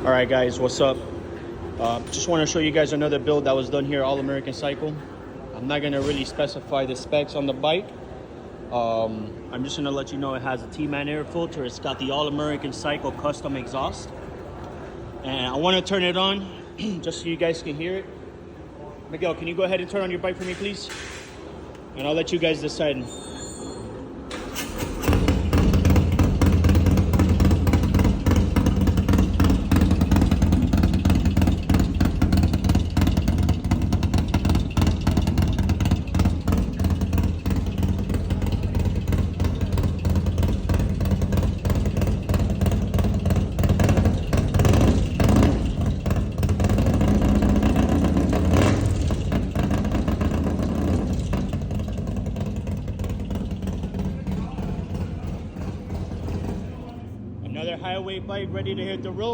All right, guys, what's up? Just want to show you guys another build that was done here, All American Cycle. I'm not gonna really specify the specs on the bike. I'm just gonna let you know it has a T-Man air filter. It's got the All American Cycle custom exhaust, and I want to turn it on just so you guys can hear it. Miguel, can you go ahead and turn on your bike for me, please? And I'll let you guys decide. Another highway bike ready to hit the road.